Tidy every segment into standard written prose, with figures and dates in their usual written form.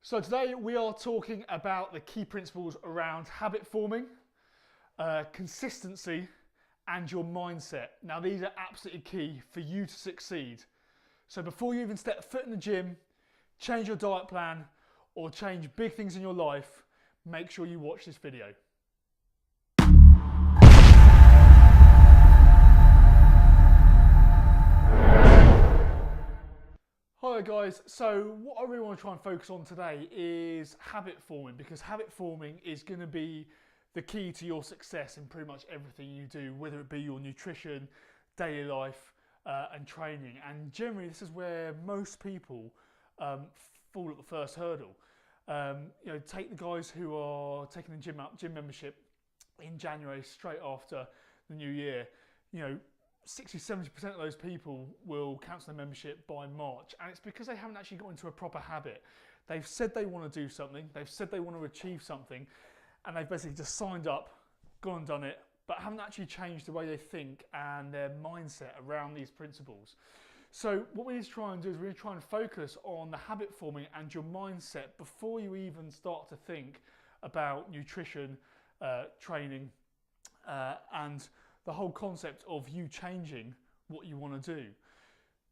So today we are talking about the key principles around habit forming, consistency, and your mindset. Now these are absolutely key for you to succeed. So before you even step foot in the gym, change your diet plan, or change big things in your life, make sure you watch this video. Hi guys, so what I really want to try and focus on today is habit forming, because habit forming is going to be the key to your success in pretty much everything you do, whether it be your nutrition, daily life and training. And generally this is where most people fall at the first hurdle. Take the guys who are taking the gym membership in January straight after the new year. 60-70% of those people will cancel their membership by March, and it's because they haven't actually got into a proper habit. They've said they want to do something, they've said they want to achieve something, and they've basically just signed up, gone and done it, but haven't actually changed the way they think and their mindset around these principles. So what we need to try and do is we need to try and focus on the habit forming and your mindset before you even start to think about nutrition, training, and the whole concept of you changing what you want to do.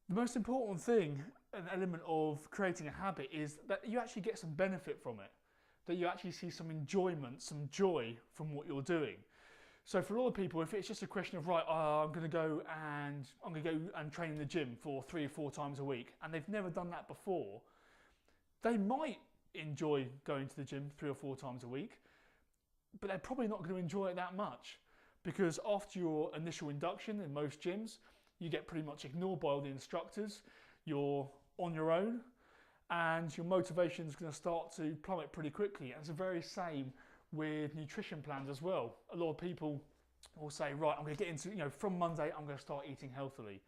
The most important thing, an element of creating a habit, is that you actually get some benefit from it, that you actually see some enjoyment, some joy from what you're doing. So for a lot of people, if it's just a question of, right, I'm going to go and train in the gym for 3 or 4 times a week, and they've never done that before, they might enjoy going to the gym 3 or 4 times a week, but they're probably not going to enjoy it that much. Because after your initial induction in most gyms, you get pretty much ignored by all the instructors, you're on your own, and your motivation is going to start to plummet pretty quickly. And it's the very same with nutrition plans as well. A lot of people will say, right, I'm going to get into, from Monday, I'm going to start eating healthily.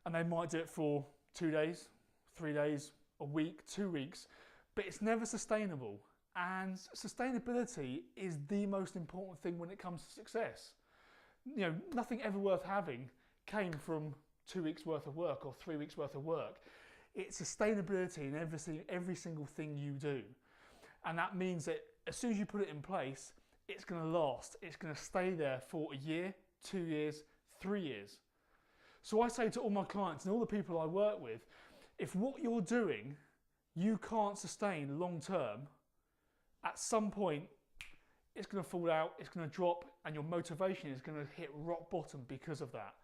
And they might do it for 2 days, 3 days, a week, 2 weeks, but it's never sustainable. And sustainability is the most important thing when it comes to success. Nothing ever worth having came from 2 weeks worth of work or 3 weeks worth of work. It's sustainability in every single thing you do. And that means that as soon as you put it in place, it's going to last. It's going to stay there for a year, 2 years, 3 years. So I say to all my clients and all the people I work with, if what you're doing you can't sustain long term, at some point, it's going to fall out, it's going to drop, and your motivation is going to hit rock bottom because of that.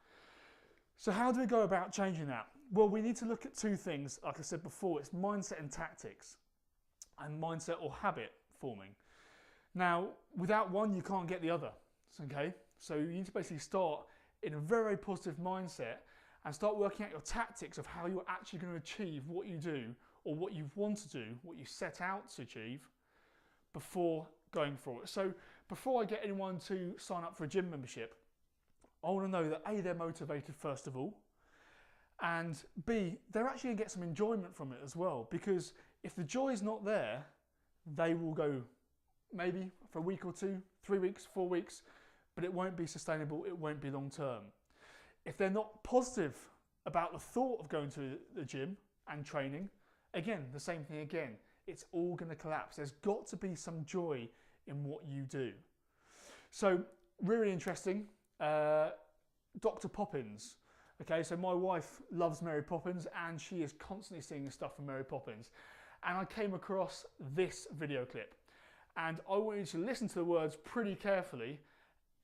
So how do we go about changing that? Well, we need to look at 2 things. Like I said before, it's mindset and tactics, and mindset or habit forming. Now, without one, you can't get the other, okay? So you need to basically start in a very positive mindset and start working out your tactics of how you're actually going to achieve what you do, or what you want to do, what you set out to achieve, before going for it. So before I get anyone to sign up for a gym membership, I want to know that A, they're motivated first of all, and B, they're actually going to get some enjoyment from it as well, because if the joy is not there, they will go maybe for a week or 2, 3 weeks, 4 weeks, but it won't be sustainable, it won't be long term. If they're not positive about the thought of going to the gym and training, again, the same thing again. It's all going to collapse. There's got to be some joy in what you do. So really interesting, Dr. Poppins. Okay, so my wife loves Mary Poppins and she is constantly seeing stuff from Mary Poppins. And I came across this video clip. And I want you to listen to the words pretty carefully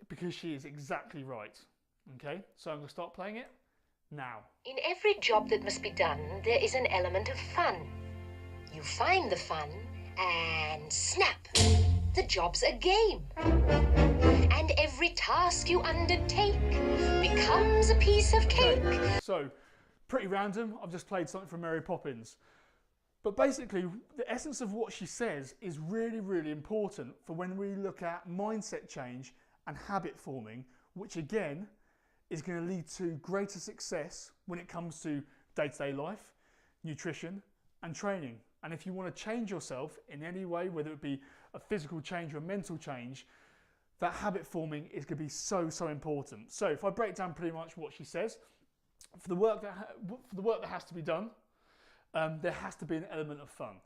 because she is exactly right. Okay, so I'm going to start playing it now. In every job that must be done, there is an element of fun. You find the fun, and snap, the job's a game. And every task you undertake becomes a piece of cake. Okay. So, pretty random, I've just played something from Mary Poppins. But basically, the essence of what she says is really, really important for when we look at mindset change and habit forming, which again, is going to lead to greater success when it comes to day-to-day life, nutrition, and training. And if you want to change yourself in any way, whether it be a physical change or a mental change, that habit forming is going to be so, so important. So if I break down pretty much what she says, for the work that has to be done, there has to be an element of fun.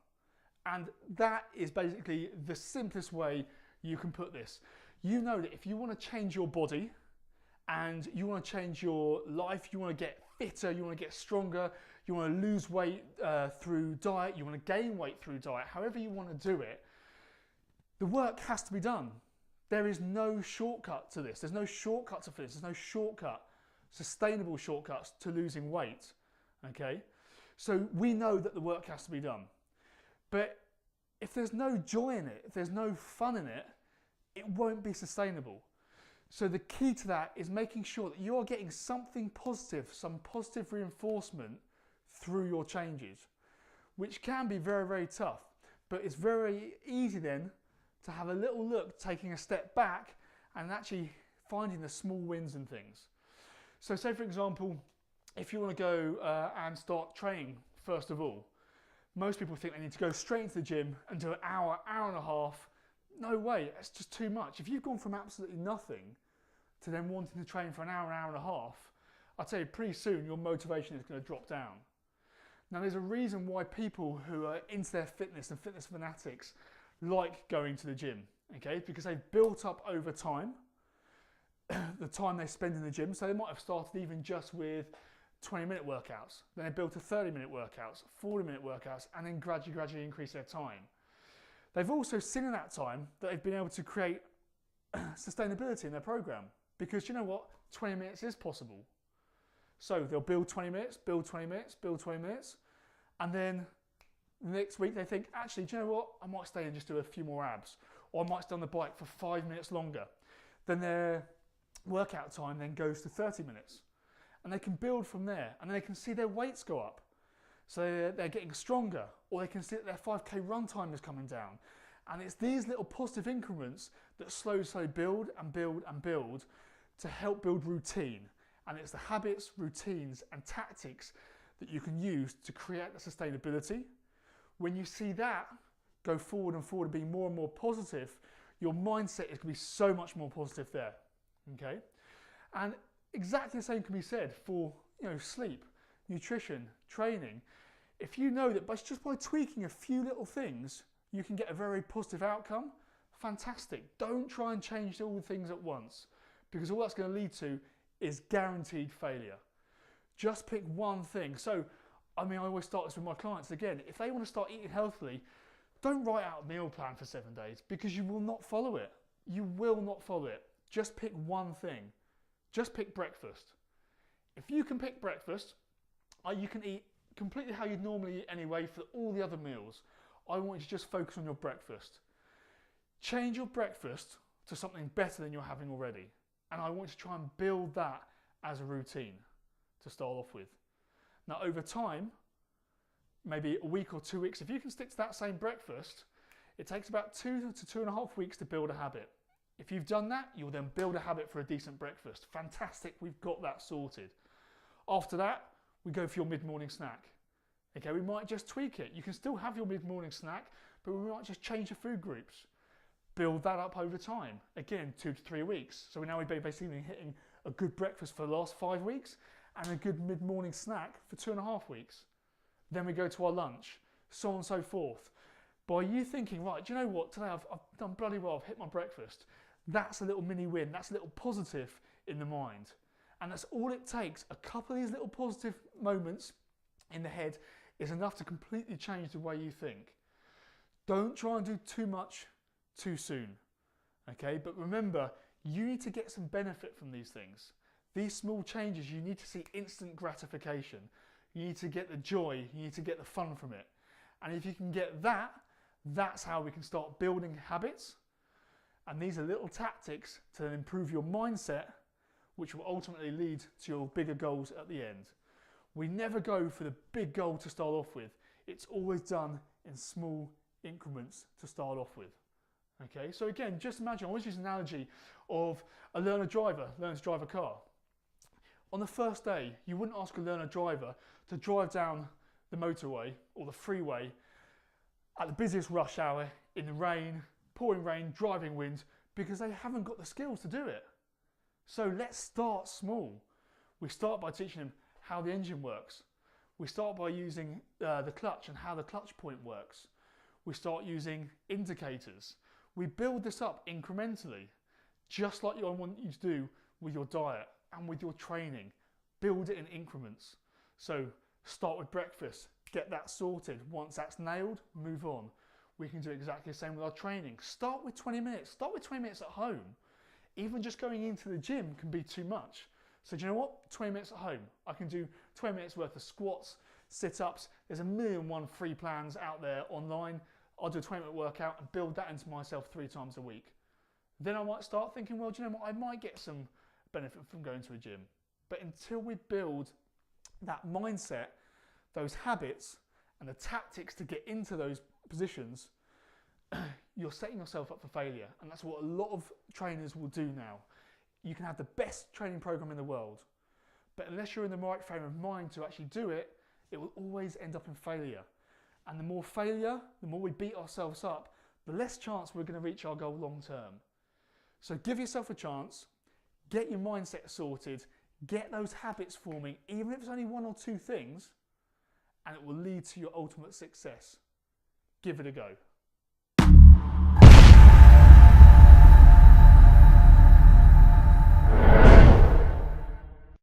And that is basically the simplest way you can put this. You know that if you want to change your body and you want to change your life, you want to get fitter, you want to get stronger, you want to lose weight through diet, you want to gain weight through diet, however you want to do it, the work has to be done. There is no shortcut to this. There's no shortcut to this. There's no shortcut, sustainable shortcuts to losing weight. Okay? So we know that the work has to be done. But if there's no joy in it, if there's no fun in it, it won't be sustainable. So the key to that is making sure that you are getting something positive, some positive reinforcement through your changes, which can be very, very tough. But it's very easy then to have a little look, taking a step back and actually finding the small wins and things. So say for example, if you want to go and start training first of all, most people think they need to go straight into the gym and do an hour, hour and a half. No way, it's just too much. If you've gone from absolutely nothing to then wanting to train for an hour, hour and a half, I'll tell you pretty soon your motivation is going to drop down. Now there's a reason why people who are into their fitness and fitness fanatics like going to the gym, okay? Because they've built up over time, the time they spend in the gym. So they might have started even just with 20-minute workouts, then they built to 30-minute workouts, 40-minute workouts, and then gradually increase their time. They've also seen in that time that they've been able to create sustainability in their program, because you know what, 20 minutes is possible. So they'll build 20 minutes, build 20 minutes, build 20 minutes, and then the next week they think, actually, do you know what, I might stay and just do a few more abs, or I might stay on the bike for 5 minutes longer. Then their workout time then goes to 30 minutes. And they can build from there, and then they can see their weights go up. So they're getting stronger, or they can see that their 5K run time is coming down. And it's these little positive increments that slowly build and build and build to help build routine. And it's the habits, routines, and tactics that you can use to create the sustainability. When you see that go forward and forward and be more and more positive, your mindset is going to be so much more positive there. Okay? And exactly the same can be said for sleep, nutrition, training. If you know that just by tweaking a few little things, you can get a very positive outcome, fantastic. Don't try and change all the things at once, because all that's going to lead to is guaranteed failure. Just pick one thing. So, I always start this with my clients again. If they want to start eating healthily, don't write out a meal plan for 7 days, because you will not follow it. You will not follow it. Just pick one thing. Just pick breakfast. If you can pick breakfast, you can eat completely how you'd normally eat anyway for all the other meals. I want you to just focus on your breakfast. Change your breakfast to something better than you're having already. And I want you to try and build that as a routine to start off with. Now over time, maybe a week or 2 weeks, if you can stick to that same breakfast, it takes about 2 to 2.5 weeks to build a habit. If you've done that, you'll then build a habit for a decent breakfast. Fantastic, we've got that sorted. After that, we go for your mid-morning snack. Okay, we might just tweak it. You can still have your mid-morning snack, but we might just change the food groups. Build that up over time. Again, 2 to 3 weeks. So now we're basically hitting a good breakfast for the last 5 weeks and a good mid-morning snack for 2.5 weeks. Then we go to our lunch, so on and so forth. By you thinking, right, do you know what, today I've done bloody well, I've hit my breakfast. That's a little mini win, that's a little positive in the mind. And that's all it takes. A couple of these little positive moments in the head is enough to completely change the way you think. Don't try and do too much too soon, okay? But remember, you need to get some benefit from these things. These small changes, you need to see instant gratification. You need to get the joy, you need to get the fun from it. And if you can get that, that's how we can start building habits. And these are little tactics to improve your mindset, which will ultimately lead to your bigger goals at the end. We never go for the big goal to start off with. It's always done in small increments to start off with. Okay, so again, just imagine, I always use an analogy of a learner driver, learns to drive a car. On the first day, you wouldn't ask a learner driver to drive down the motorway or the freeway at the busiest rush hour in the rain, pouring rain, driving wind, because they haven't got the skills to do it. So let's start small. We start by teaching them how the engine works. We start by using the clutch and how the clutch point works. We start using indicators. We build this up incrementally, just like I want you to do with your diet and with your training. Build it in increments. So start with breakfast, get that sorted. Once that's nailed, move on. We can do exactly the same with our training. Start with 20 minutes. Start with 20 minutes at home. Even just going into the gym can be too much. So do you know what? 20 minutes at home. I can do 20 minutes worth of squats, sit-ups. There's a million and one free plans out there online. I'll do a 20-minute workout and build that into myself 3 times a week. Then I might start thinking, well, do you know what? I might get some benefit from going to a gym. But until we build that mindset, those habits, and the tactics to get into those positions, you're setting yourself up for failure. And that's what a lot of trainers will do now. You can have the best training program in the world, but unless you're in the right frame of mind to actually do it, it will always end up in failure. And the more failure, the more we beat ourselves up, the less chance we're going to reach our goal long term. So give yourself a chance, get your mindset sorted, get those habits forming, even if it's only 1 or 2 things, and it will lead to your ultimate success. Give it a go.